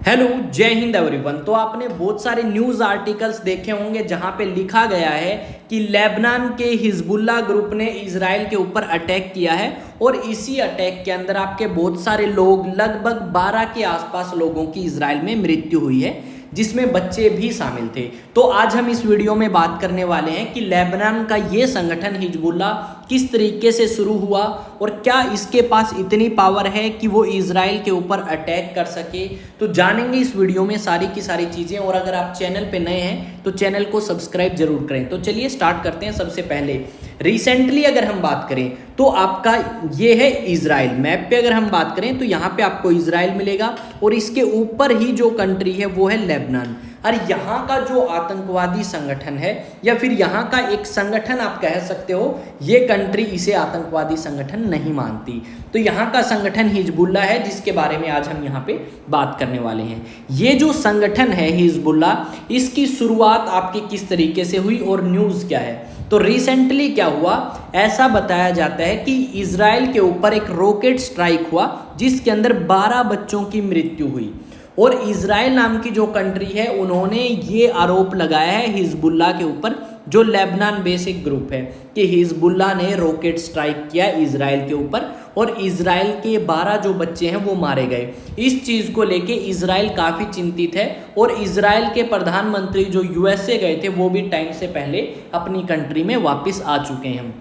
Hello, जय Hind everyone. तो आपने बहुत सारे न्यूज़ आर्टिकल्स देखे होंगे जहां पे लिखा गया है कि लेबनान के हिजबुल्लाह ग्रुप ने इजराइल के ऊपर अटैक किया है और इसी अटैक के अंदर आपके बहुत सारे लोग, लगभग 12 के आसपास लोगों की इजराइल में मृत्यु हुई है, जिसमें बच्चे भी शामिल थे। तो आज हम इस वीडियो में बात करने वाले हैं कि लेबनान का ये संगठन हिजबुल्लाह किस तरीके से शुरू हुआ और क्या इसके पास इतनी पावर है कि वो इजराइल के ऊपर अटैक कर सके। तो जानेंगे इस वीडियो में सारी की सारी चीज़ें। और अगर आप चैनल पे नए हैं तो चैनल को सब्सक्राइब जरूर करें। तो चलिए स्टार्ट करते हैं। सबसे पहले रिसेंटली अगर हम बात करें तो आपका ये है इजराइल। मैप पे अगर हम बात करें तो यहाँ पे आपको इजराइल मिलेगा और इसके ऊपर ही जो कंट्री है वो है लेबनान। और यहाँ का जो आतंकवादी संगठन है या फिर यहाँ का एक संगठन आप कह सकते हो, ये कंट्री इसे आतंकवादी संगठन नहीं मानती। तो यहाँ का संगठन हिजबुल्लाह है, जिसके बारे में आज हम यहाँ पे बात करने वाले हैं। ये जो संगठन है हिजबुल्लाह, इसकी शुरुआत आपकी किस तरीके से हुई और न्यूज़ क्या है। तो रिसेंटली क्या हुआ, ऐसा बताया जाता है कि इजराइल के ऊपर एक रॉकेट स्ट्राइक हुआ जिसके अंदर 12 बच्चों की मृत्यु हुई। और इजराइल नाम की जो कंट्री है उन्होंने ये आरोप लगाया है हिजबुल्लाह के ऊपर, जो लेबनान बेसिक ग्रुप है, कि हिजबुल्लाह ने रॉकेट स्ट्राइक किया इजराइल के ऊपर और इजराइल के 12 जो बच्चे हैं वो मारे गए। इस चीज़ को लेके इजराइल काफ़ी चिंतित है और इजराइल के प्रधानमंत्री जो यूएसए गए थे वो भी टाइम से पहले अपनी कंट्री में वापस आ चुके हैं।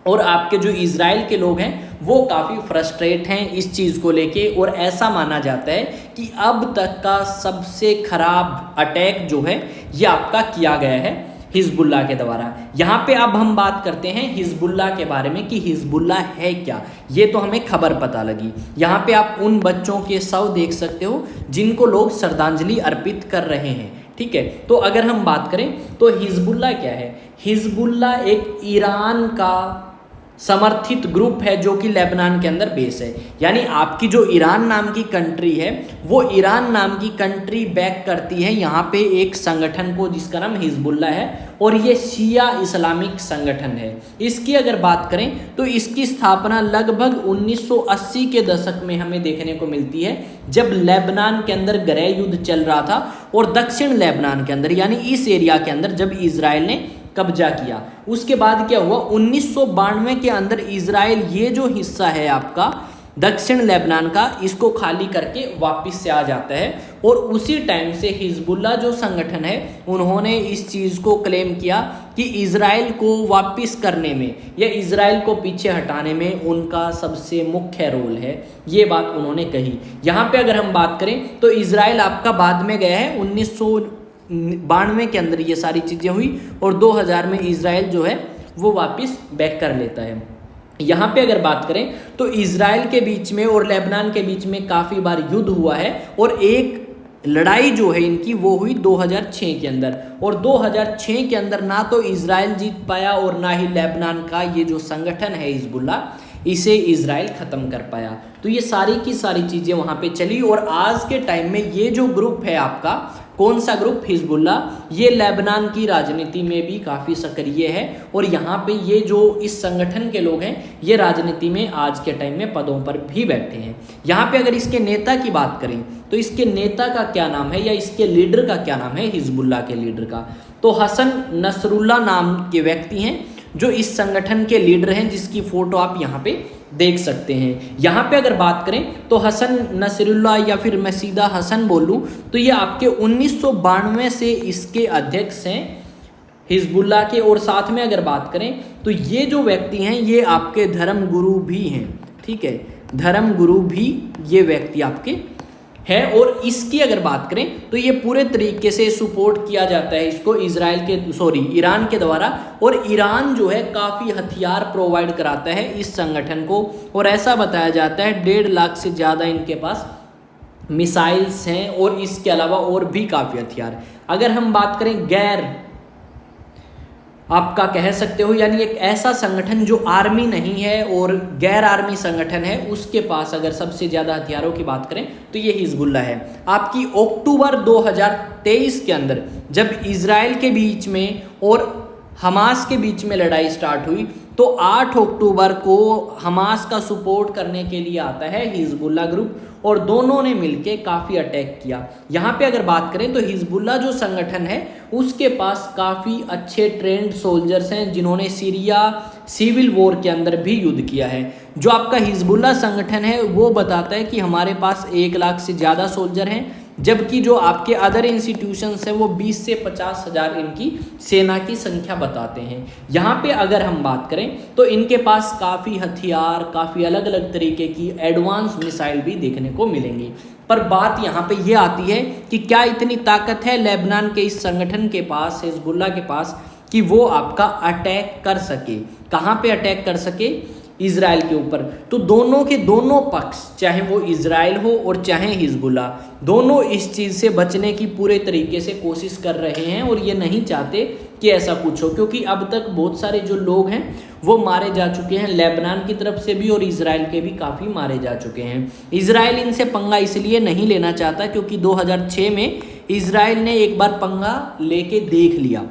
और आपके जो इजराइल के लोग हैं वो काफ़ी फ्रस्ट्रेट हैं इस चीज़ को लेके। और ऐसा माना जाता है कि अब तक का सबसे खराब अटैक जो है ये आपका किया गया है हिजबुल्लाह के द्वारा। यहाँ पे अब हम बात करते हैं हिजबुल्लाह के बारे में कि हिजबुल्लाह है क्या। ये तो हमें खबर पता लगी। यहाँ पे आप उन बच्चों के शव देख सकते हो जिनको लोग श्रद्धांजलि अर्पित कर रहे हैं, ठीक है। तो अगर हम बात करें तो हिजबुल्लाह क्या है। हिजबुल्लाह एक ईरान का समर्थित ग्रुप है जो कि लेबनान के अंदर बेस है। यानी आपकी जो ईरान नाम की कंट्री है वो ईरान नाम की कंट्री बैक करती है यहाँ पे एक संगठन को जिसका नाम हिजबुल्लाह है और ये शिया इस्लामिक संगठन है। इसकी अगर बात करें तो इसकी स्थापना लगभग 1980 के दशक में हमें देखने को मिलती है, जब लेबनान के अंदर गृह युद्ध चल रहा था और दक्षिण लेबनान के अंदर यानी इस एरिया के अंदर जब इजराइल ने कब्जा किया। उसके बाद क्या हुआ, 1992 के अंदर इजराइल ये जो हिस्सा है आपका दक्षिण लेबनान का, इसको खाली करके वापस से आ जाता है। और उसी टाइम से हिजबुल्लाह जो संगठन है उन्होंने इस चीज़ को क्लेम किया कि इजराइल को वापस करने में या इजराइल को पीछे हटाने में उनका सबसे मुख्य रोल है। ये बात उन्होंने कही। यहाँ पे अगर हम बात करें तो इजराइल आपका बाद में गया है, 1992 के अंदर ये सारी चीज़ें हुई और 2000 में इजराइल जो है वो वापस बैक कर लेता है। यहाँ पे अगर बात करें तो इजराइल के बीच में और लेबनान के बीच में काफ़ी बार युद्ध हुआ है और एक लड़ाई जो है इनकी वो हुई 2006 के अंदर। और 2006 के अंदर ना तो इजराइल जीत पाया और ना ही लेबनान का ये जो संगठन है हिजबुल्लाह इसे इजराइल ख़त्म कर पाया। तो ये सारी की सारी चीज़ें वहाँ पे चली। और आज के टाइम में ये जो ग्रुप है आपका, कौन सा ग्रुप, हिजबुल्लाह, ये लेबनान की राजनीति में भी काफ़ी सक्रिय है। और यहाँ पे ये जो इस संगठन के लोग हैं ये राजनीति में आज के टाइम में पदों पर भी बैठे हैं। यहाँ पे अगर इसके नेता की बात करें तो इसके नेता का क्या नाम है या इसके लीडर का क्या नाम है, हिजबुल्लाह के लीडर का, तो हसन नसरुल्लाह नाम के व्यक्ति हैं जो इस संगठन के लीडर हैं, जिसकी फ़ोटो आप यहाँ पे देख सकते हैं। यहाँ पे अगर बात करें तो हसन नसरुल्लाह या फिर मैं सीधा हसन बोलूँ तो ये आपके 1992 से इसके अध्यक्ष हैं हिजबुल्लाह के। और साथ में अगर बात करें तो ये जो व्यक्ति हैं ये आपके धर्म गुरु भी हैं, ठीक है, धर्म गुरु भी ये व्यक्ति आपके है। और इसकी अगर बात करें तो ये पूरे तरीके से सपोर्ट किया जाता है इसको ईरान के द्वारा। और ईरान जो है काफ़ी हथियार प्रोवाइड कराता है इस संगठन को। और ऐसा बताया जाता है 1.5 लाख से ज़्यादा इनके पास मिसाइल्स हैं और इसके अलावा और भी काफ़ी हथियार। अगर हम बात करें गैर आपका कह सकते हो यानी एक ऐसा संगठन जो आर्मी नहीं है और गैर आर्मी संगठन है, उसके पास अगर सबसे ज़्यादा हथियारों की बात करें तो ये हिजबुल्लाह है। आपकी अक्टूबर 2023 के अंदर जब इजराइल के बीच में और हमास के बीच में लड़ाई स्टार्ट हुई तो 8 अक्टूबर को हमास का सपोर्ट करने के लिए आता है हिजबुल्ला ग्रुप, और दोनों ने मिलकर काफ़ी अटैक किया। यहाँ पे अगर बात करें तो हिजबुल्ला जो संगठन है उसके पास काफ़ी अच्छे ट्रेंड सोल्जर्स हैं जिन्होंने सीरिया सिविल वॉर के अंदर भी युद्ध किया है। जो आपका हिजबुल्ला संगठन है वो बताता है कि हमारे पास 1 लाख से ज़्यादा सोल्जर हैं, जबकि जो आपके अदर इंस्टीट्यूशंस हैं वो 20 से 50 हज़ार इनकी सेना की संख्या बताते हैं। यहाँ पे अगर हम बात करें तो इनके पास काफ़ी हथियार, काफ़ी अलग अलग तरीके की एडवांस मिसाइल भी देखने को मिलेंगी। पर बात यहाँ पे ये आती है कि क्या इतनी ताकत है लेबनान के इस संगठन के पास, हिजबुल्ला के पास, कि वो आपका अटैक कर सके। कहाँ पे अटैक कर सके? इजराइल के ऊपर। तो दोनों के दोनों पक्ष, चाहे वो इजराइल हो और चाहे हिजबुल्ला, दोनों इस चीज़ से बचने की पूरे तरीके से कोशिश कर रहे हैं और ये नहीं चाहते कि ऐसा कुछ हो, क्योंकि अब तक बहुत सारे जो लोग हैं वो मारे जा चुके हैं, लेबनान की तरफ से भी और इजराइल के भी काफ़ी मारे जा चुके हैं। इजराइल इनसे पंगा इसलिए नहीं लेना चाहता क्योंकि 2006 में इजराइल ने एक बार पंगा लेके देख लिया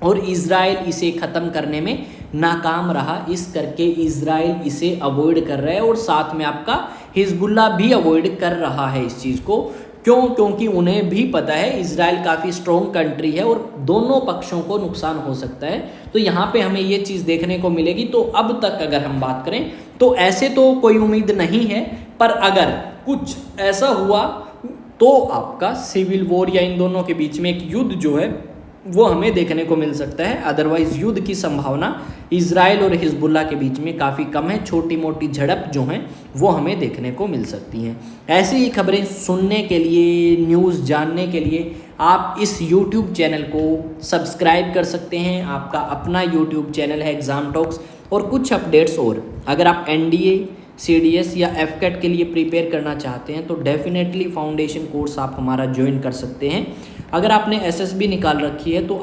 और इजराइल इसे ख़त्म करने में नाकाम रहा। इस करके इजराइल इसे अवॉइड कर रहा है और साथ में आपका हिजबुल्ला भी अवॉइड कर रहा है इस चीज़ को। क्यों? क्योंकि उन्हें भी पता है इजराइल काफ़ी स्ट्रॉन्ग कंट्री है और दोनों पक्षों को नुकसान हो सकता है। तो यहाँ पे हमें ये चीज़ देखने को मिलेगी। तो अब तक अगर हम बात करें तो ऐसे तो कोई उम्मीद नहीं है, पर अगर कुछ ऐसा हुआ तो आपका सिविल वॉर या इन दोनों के बीच में एक युद्ध जो है वो हमें देखने को मिल सकता है। अदरवाइज युद्ध की संभावना इजराइल और हिजबुल्ला के बीच में काफ़ी कम है। छोटी मोटी झड़प जो हैं वो हमें देखने को मिल सकती हैं। ऐसी ही खबरें सुनने के लिए, न्यूज़ जानने के लिए आप इस YouTube चैनल को सब्सक्राइब कर सकते हैं। आपका अपना YouTube चैनल है एग्ज़ाम टॉक्स। और कुछ अपडेट्स और, अगर आप NDA, CDS या FCAT के लिए प्रिपेयर करना चाहते हैं तो डेफिनेटली फाउंडेशन कोर्स आप हमारा ज्वाइन कर सकते हैं। अगर आपने SSB निकाल रखी है तो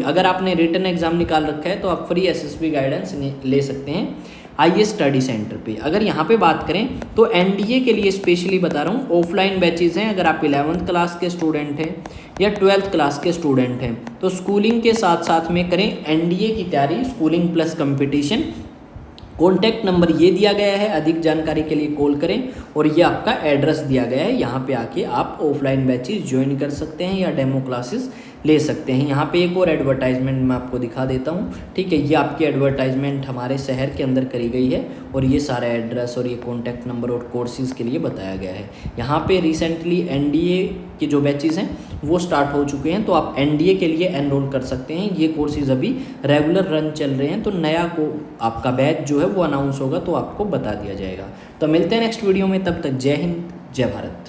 अगर आपने रिटन एग्ज़ाम निकाल रखा है तो आप फ्री SSB गाइडेंस ले सकते हैं IS स्टडी सेंटर पे। अगर यहाँ पे बात करें तो NDA के लिए स्पेशली बता रहा हूँ, ऑफलाइन बैचेज़ हैं। अगर आप 11th क्लास के स्टूडेंट हैं या 12th क्लास के स्टूडेंट हैं तो स्कूलिंग के साथ साथ में करें NDA की तैयारी, schooling plus competition. Contact number ये दिया गया है, अधिक जानकारी के लिए कॉल करें। और ये आपका एड्रेस दिया गया है, यहाँ पे आके आप ऑफलाइन बैचेस ज्वाइन कर सकते हैं या डेमो क्लासेस ले सकते हैं। यहाँ पे एक और एडवर्टाइजमेंट मैं आपको दिखा देता हूँ, ठीक है। ये आपकी एडवर्टाइजमेंट हमारे शहर के अंदर करी गई है और ये सारा एड्रेस और ये कॉन्टैक्ट नंबर और कोर्सेज के लिए बताया गया है। यहाँ पे रिसेंटली NDA के जो बैचेस हैं वो स्टार्ट हो चुके हैं, तो आप NDA के लिए एनरोल कर सकते हैं। ये कोर्सेज अभी रेगुलर रन चल रहे हैं, तो नया को आपका बैच जो है वो अनाउंस होगा तो आपको बता दिया जाएगा। तो मिलते हैं नेक्स्ट वीडियो में, तब तक जय हिंद, जय भारत।